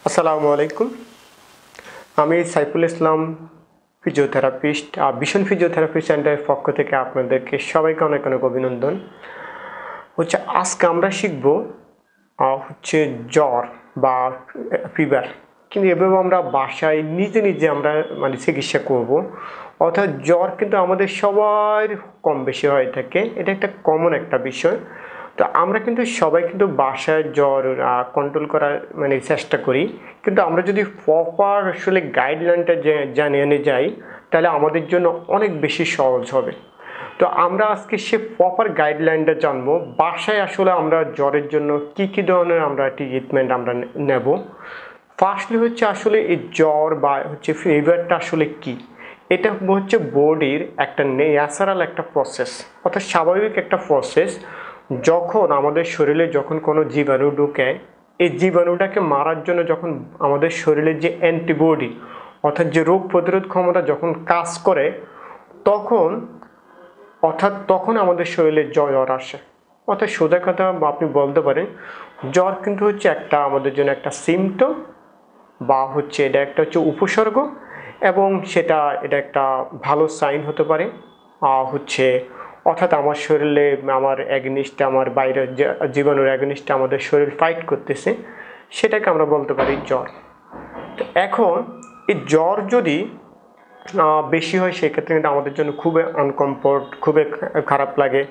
আসসালামু আলাইকুম। আমি Saiful Islam, physiotherapist. Vision physiotherapy সেন্টারের পক্ষ থেকে আপনাদেরকে সবাইকে অনেক অনেক অভিনন্দন। আজকে আমরা শিখব জ্বর বা ফিভার, কিন্তু এভাবে আমরা বাসায় নিজে নিজে আমরা চিকিৎসা করব। অর্থাৎ জ্বর কিন্তু আমাদের সবার কম বেশি হয়ে থাকে, এটা একটা কমন একটা বিষয়। তো আমরা কিন্তু সবাই কিন্তু বাসায় জ্বর কন্ট্রোল করার চেষ্টা করি, কিন্তু আমরা যদি প্রপার আসলে গাইডলাইনটা জানিয়ে যাই তাহলে আমাদের জন্য অনেক বেশি সহজ হবে। তো আমরা আজকে সে প্রপার গাইডলাইনটা জানবো, বাসায় আসলে আমরা জ্বরের জন্য কি কি ধরনের আমরা ট্রিটমেন্ট আমরা নেব। ফার্স্টলি আসলে এই জ্বর বা ফিভারটা আসলে কি। এটা বডির একটা ন্যাচারাল একটা প্রসেস, অর্থাৎ স্বাভাবিক একটা প্রসেস। যখন আমাদের শরীরে যখন কোনো জীবাণু ঢুকে, এই জীবাণুটাকে মারার জন্য যখন আমাদের শরীরের যে অ্যান্টিবডি অর্থাৎ যে রোগ প্রতিরোধ ক্ষমতা যখন কাজ করে, তখন আমাদের শরীরে জ্বর আসে। অর্থাৎ সোজা কথা আপনি বলতে পারেন জ্বর কিন্তু একটা আমাদের জন্য একটা সিমটম বা এটা একটা উপসর্গ, এবং এটা একটা ভালো সাইন হতে পারে। অর্থাৎ আমার শরীরে আমার অ্যাগনিস্টে, আমার বাইরের জীবাণুর অ্যাগনিস্টে আমাদের শরীর ফাইট করতেছে, সেটাকে আমরা বলতে পারি জ্বর। তো এখন এই জ্বর যদি বেশি হয়, সেক্ষেত্রে কিন্তু আমাদের জন্য খুবই আনকমফোর্ট, খুবই খারাপ লাগে,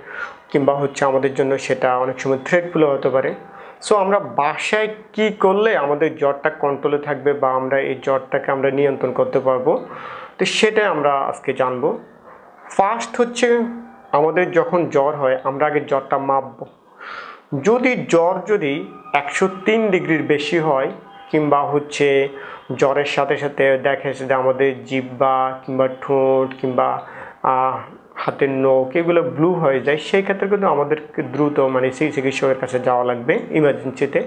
কিংবা আমাদের জন্য সেটা অনেক সময় থ্রেটফুল হতে পারে। সো আমরা বাসায় কি করলে আমাদের জ্বরটা কন্ট্রোলে থাকবে বা আমরা এই জ্বরটাকে আমরা নিয়ন্ত্রণ করতে পারবো, তো সেটাই আমরা আজকে জানবো। ফার্স্ট আমাদের যখন জ্বর হয় আমরা আগে জ্বরটা মাপবো। যদি জ্বর 103 ডিগ্রির বেশি হয়, কিংবা জ্বরের সাথে সাথে দেখা যাচ্ছে যে আমাদের জিহ্বা কিংবা ঠোঁট কিংবা হাতের নখ এগুলো ব্লু হয়ে যায়, সেই ক্ষেত্রে কিন্তু আমাদেরকে দ্রুত চিকিৎসকের কাছে যাওয়া লাগবে ইমার্জেন্সিতে।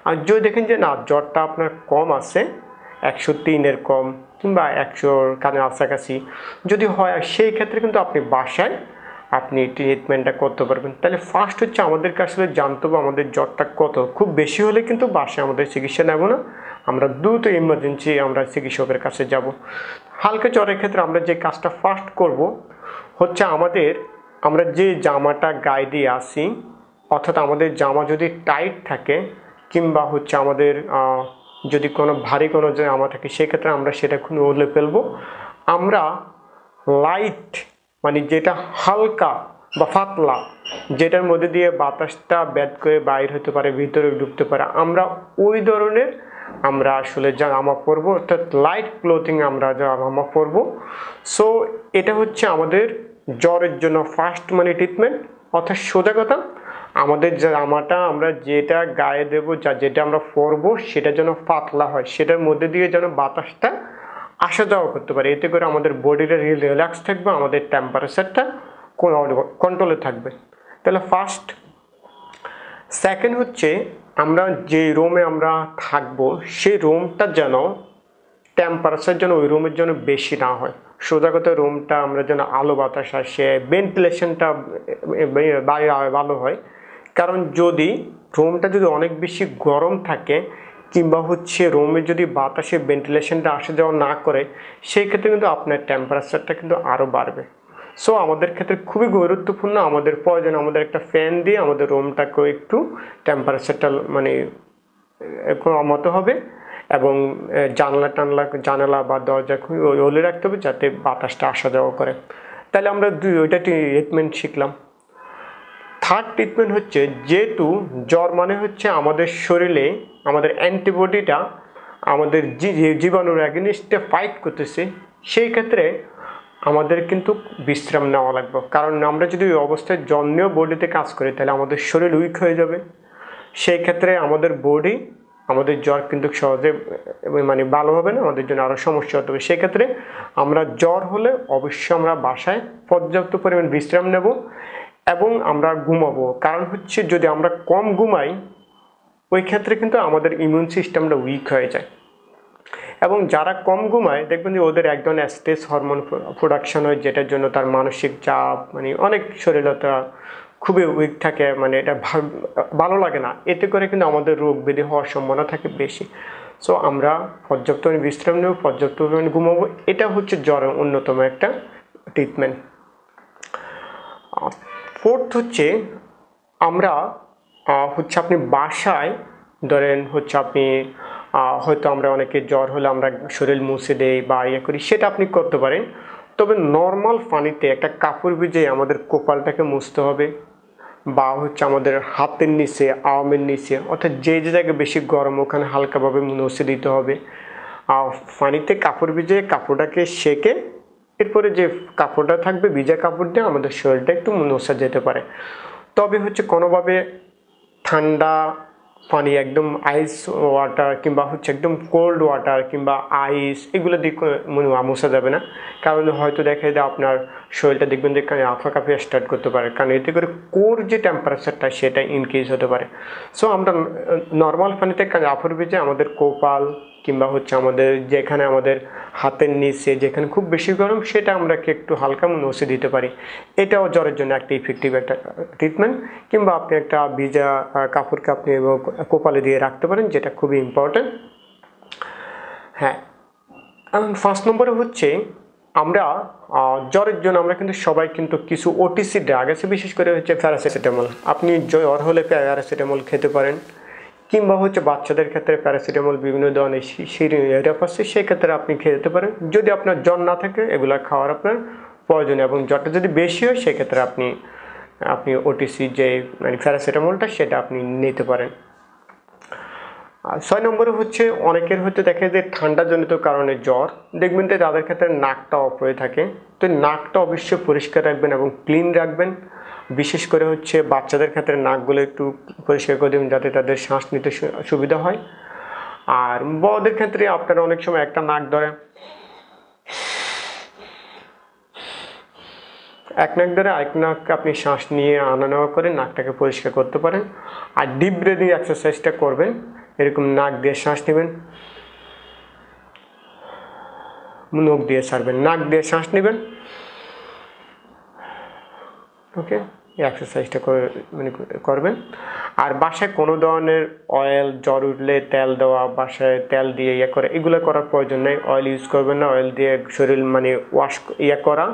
আর যদি দেখেন যে না, জ্বরটা আপনার কম আছে, 103-এর কম কিংবা 100-র কাছাকাছি যদি হয়, সেই ক্ষেত্রে কিন্তু আপনি বাসায় আপনি ট্রিটমেন্টটা করতে পারবেন। তাহলে ফার্স্ট আমাদেরকে আসলে জানতে হবে আমাদের জ্বরটা কত। খুব বেশি হলে কিন্তু বাসায় আমাদের চিকিৎসা নেব না, আমরা দ্রুত ইমার্জেন্সি আমরা চিকিৎসকের কাছে যাব। হালকা জ্বরের ক্ষেত্রে আমরা যে কাজটা ফার্স্ট করব আমরা যে জামাটা গায়ে দিয়ে আসি, অর্থাৎ আমাদের জামা যদি টাইট থাকে কিংবা আমাদের যদি কোনো ভারী কোনো জামা থাকে, সেক্ষেত্রে আমরা সেটা খুলে ফেলবো। আমরা লাইট যেটা হালকা বা পাতলা, যেটার মধ্যে দিয়ে বাতাসটা ব্যাদ করে বাইর হতে পারে, ভিতরে ঢুকতে পারে, আমরা ওই ধরনের আমরা আসলে জামা পরবো, অর্থাৎ লাইট ক্লোথিং আমরা জামা পরবো। সো এটা আমাদের জ্বরের জন্য ফার্স্ট ট্রিটমেন্ট। অর্থাৎ সোজা কথা, আমাদের জামাটা আমরা যেটা গায়ে দেবো, যেটা আমরা পরবো, সেটা যেন পাতলা হয়, সেটার মধ্যে দিয়ে যেন বাতাসটা আসা যাওয়া করতে পারে। এতে করে আমাদের বডিটা রিল্যাক্স থাকবে, আমাদের টেম্পারেচারটা কন্ট্রোলে থাকবে। তাহলে ফার্স্ট। সেকেন্ড আমরা যে রুমে আমরা থাকবো, সেই রুমটা যেন টেম্পারেচার যেন ওই রুমের জন্য বেশি না হয়। সোজা কথা, রুমটা আমরা যেন আলো বাতাস আসে, ভেন্টিলেশনটা ভালো হয়। কারণ যদি রুমটা অনেক বেশি গরম থাকে কিংবা রুমে যদি বাতাসে ভেন্টিলেশনটা আসা যাওয়া না করে, সেই ক্ষেত্রে কিন্তু আপনার টেম্পারেচারটা কিন্তু আরও বাড়বে। সো আমাদের ক্ষেত্রে খুবই গুরুত্বপূর্ণ, আমাদের প্রয়োজন আমাদের একটা ফ্যান দিয়ে আমাদের রুমটাকে একটু টেম্পারেচারটা কমাতে হবে, এবং জানালা বা দরজা খুলে রাখতে হবে যাতে বাতাসটা আসা যাওয়া করে। তাহলে আমরা ওইটা ট্রিটমেন্ট শিখলাম। থার্ড ট্রিটমেন্ট যেহেতু জ্বর আমাদের শরীরে আমাদের অ্যান্টিবডিটা আমাদের জীবাণুর অ্যাগেনিস্টে ফাইট করতেছে, সেই ক্ষেত্রে আমাদের কিন্তু বিশ্রাম নেওয়া লাগবে। কারণ আমরা যদি ওই অবস্থায় জ্বর নিয়েও বডিতে কাজ করি, তাহলে আমাদের শরীর উইক হয়ে যাবে। সেই ক্ষেত্রে আমাদের জ্বর কিন্তু সহজে ভালো হবে না, আমাদের জন্য আরও সমস্যা হতে হবে। সেক্ষেত্রে আমরা জ্বর হলে অবশ্যই আমরা বাসায় পর্যাপ্ত পরিমাণ বিশ্রাম নেব এবং আমরা ঘুমাবো। কারণ যদি আমরা কম ঘুমাই, ওই ক্ষেত্রে কিন্তু আমাদের ইমিউন সিস্টেমটা উইক হয়ে যায়। এবং যারা কম ঘুমায় দেখবেন যে ওদের এক ধরনের স্ট্রেস হরমোন প্রোডাকশন হয়, যেটার জন্য তার মানসিক চাপ অনেক শরীরতা খুবই উইক থাকে, এটা ভালো লাগে না। এতে করে কিন্তু আমাদের রোগ ব্যাধি হওয়ার সম্ভাবনা থাকে বেশি। সো আমরা পর্যাপ্ত পরিমাণে বিশ্রাম নেব, পর্যাপ্ত পরিমাণে ঘুমাবো, এটা হচ্ছে জ্বরের অন্যতম একটা ট্রিটমেন্ট। ফোর্থ হচ্ছে আমরা হচ্ছে আপনি বাসায় ধরেন হচ্ছে আপনি হয়তো আমরা অনেকে জ্বর হলে আমরা শরীর মুছে দেই বা ইয়ে করি, সেটা আপনি করতে পারেন। তবে নর্মাল পানিতে একটা কাপড় ভিজিয়ে আমাদের কপালটাকে মুছতে হবে, বা হচ্ছে আমাদের হাতের নিচে, আর্মের নিচে, অর্থাৎ যে জায়গায় বেশি গরম ওখানে হালকাভাবে মুছে দিতে হবে। আর পানিতে কাপড় ভিজিয়ে কাপড়টাকে সেকে এরপরে যে কাপড়টা থাকবে ভিজা কাপড় দিয়ে আমাদের শরীরটা একটু মোছা যেতে পারে। তবে হচ্ছে কোনোভাবে ঠান্ডা পানি একদম আইস ওয়াটার কিংবা হচ্ছে একদম কোল্ড ওয়াটার কিংবা আইস এগুলো দিয়ে মোছা যাবে না, কারণ হয়তো দেখা যায় আপনার শরীরটা দেখবেন যে আফা কাঁপিয়ে স্টার্ট করতে পারে, কারণ এতে করে কোর যে টেম্পারেচারটা সেটা ইনক্রিজ হতে পারে। সো আমরা নর্মাল পানিতে কাপড় ভিজে আমাদের কপাল কিংবা হচ্ছে আমাদের যেখানে আমাদের হাতের নিচে যেখানে খুব বেশি গরম সেটা আমরা একটু হালকা মুছে দিতে পারি। এটাও জ্বরের জন্য একটা ইফেক্টিভ একটা ট্রিটমেন্ট। কিংবা আপনি একটা ভিজা কাপড়কে আপনি কপালে দিয়ে রাখতে পারেন, যেটা খুবই ইম্পর্ট্যান্ট। হ্যাঁ, ফার্স্ট নম্বরে হচ্ছে আমরা জ্বরের জন্য আমরা কিন্তু সবাই কিন্তু কিছু ওটিসি ড্রাগ আছে, বিশেষ করে হচ্ছে প্যারাসিটামল। আপনি জ্বর হলে প্যারাসিটামল খেতে পারেন, কিংবা হচ্ছে বাচ্চাদের ক্ষেত্রে প্যারাসিটামল বিভিন্ন ধরনের সিরাপ আছে, সেক্ষেত্রে আপনি খেতে পারেন। যদি আপনার জ্বর না থাকে এগুলো খাওয়ার আপনার প্রয়োজন, এবং জ্বরটা যদি বেশি হয় সেক্ষেত্রে আপনি ওটিসি যে মানে প্যারাসিটামলটা সেটা আপনি নিতে পারেন। আর 6 নম্বরে হচ্ছে অনেকের হয়তো দেখা যায় ঠান্ডাজনিত কারণে জ্বর, দেখবেন যে তাদের ক্ষেত্রে নাকটা অফ হয়ে থাকে। তো নাকটা অবশ্যই পরিষ্কার রাখবেন এবং ক্লিন রাখবেন। বিশেষ করে হচ্ছে বাচ্চাদের ক্ষেত্রে নাকগুলো একটু পরিষ্কার করে দেবেন যাতে তাদের শ্বাস নিতে সুবিধা হয়। আর বড়দের ক্ষেত্রে আপনারা অনেক সময় একটা নাক ধরে এক নাক ধরে আরেক নাককে আপনি শ্বাস নিয়ে আনা নেওয়া করে নাকটাকে পরিষ্কার করতে পারেন। আর ডিপ ব্রিদিং এক্সারসাইজটা করবেন, এরকম নাক দিয়ে শ্বাস নেবেন, মুখ দিয়ে ছাড়বেন, নাক দিয়ে শ্বাস নেবেন। ওকে, এই এক্সারসাইজটা করবেন। আর বাসায় কোনো ধরনের অয়েল, জ্বর উঠলে তেল দেওয়া, বাসায় তেল দিয়ে করে এগুলো করার প্রয়োজন নেই। অয়েল ইউজ করবেন না, অয়েল দিয়ে শরীর ওয়াশ করা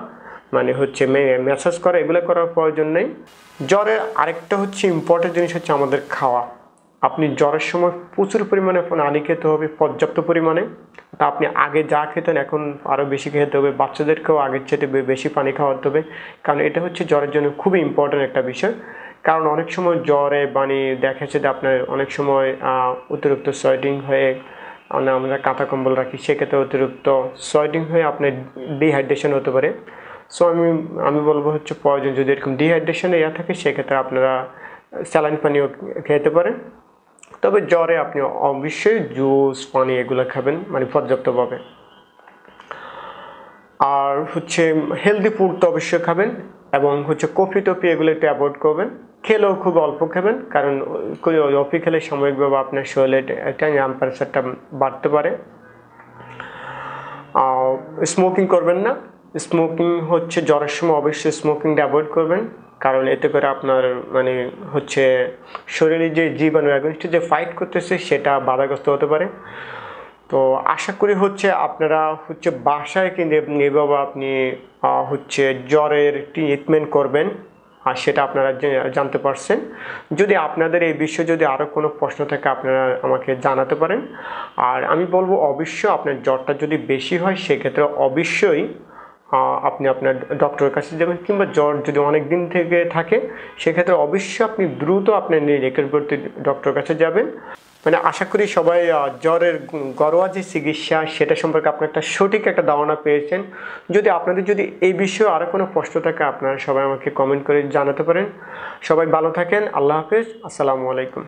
হচ্ছে ম্যাসাজ করা, এগুলো করার প্রয়োজন নেই। জ্বরের আরেকটা হচ্ছে ইম্পর্টেন্ট জিনিস হচ্ছে আমাদের খাওয়া। আপনি জ্বরের সময় প্রচুর পরিমাণে পানি খেতে হবে, পর্যাপ্ত পরিমাণে। তা আপনি আগে যা খেতেন এখন আরও বেশি খেতে হবে, বাচ্চাদেরকেও আগের চেয়ে বেশি পানি খাওয়াতে হবে, কারণ এটা হচ্ছে জ্বরের জন্য খুবই ইম্পর্টেন্ট একটা বিষয়। কারণ অনেক সময় জ্বরে দেখা যাচ্ছে যে আপনার অনেক সময় অতিরিক্ত সোয়েটিং হয়ে আমরা কাঁথা কম্বল রাখি, সেক্ষেত্রে অতিরিক্ত সোয়েটিং হয়ে আপনার ডিহাইড্রেশন হতে পারে। সো আমি বলবো হচ্ছে প্রয়োজন যদি এরকম ডিহাইড্রেশনে থাকে সেক্ষেত্রে আপনারা স্যালাইন পানিও খেতে পারেন। তবে জ্বরে আপনি অবশ্যই জুস, পানি এগুলো খাবেন পর্যাপ্তভাবে। আর হচ্ছে হেলদি ফুড তো অবশ্যই খাবেন, এবং হচ্ছে কফি টফি এগুলো একটু অ্যাভয়েড করবেন। খেলেও খুব অল্প খাবেন, কারণ কফি খেলে সাময়িকভাবে আপনার শরীরে টেম্পারেচারটা বাড়তে পারে। স্মোকিং করবেন না। স্মোকিং হচ্ছে জ্বরের সময় অবশ্যই স্মোকিংটা অ্যাভয়েড করবেন, কারণ এতে করে আপনার হচ্ছে শরীরে যে জীবাণু এগেনস্টে যে ফাইট করতেছে সেটা বাধাগ্রস্ত হতে পারে। তো আশা করি হচ্ছে আপনারা হচ্ছে বাসায় কিন্তু এভাবে আপনি হচ্ছে জ্বরের ট্রিটমেন্ট করবেন, আর সেটা আপনারা জানতে পারছেন। যদি আপনাদের এই বিষয়ে যদি আরও কোনো প্রশ্ন থাকে আপনারা আমাকে জানাতে পারেন। আর আমি বলবো অবশ্যই আপনার জ্বরটা যদি বেশি হয় সেক্ষেত্রে অবশ্যই আপনি আপনার ডক্টরের কাছে যাবেন, কিংবা জ্বর যদি অনেক দিন থেকে থাকে সেক্ষেত্রে অবশ্যই আপনি দ্রুত আপনার নিকটবর্তী ডক্টরের কাছে যাবেন। আশা করি সবাই জ্বরের ঘরোয়া যে চিকিৎসা সেটা সম্পর্কে আপনার একটা সঠিক একটা ধারণা পেয়েছেন। যদি আপনাদের যদি এই বিষয়ে আরও কোনো প্রশ্ন থাকে আপনারা সবাই আমাকে কমেন্ট করে জানাতে পারেন। সবাই ভালো থাকেন। আল্লাহ হাফেজ। আসসালামু আলাইকুম।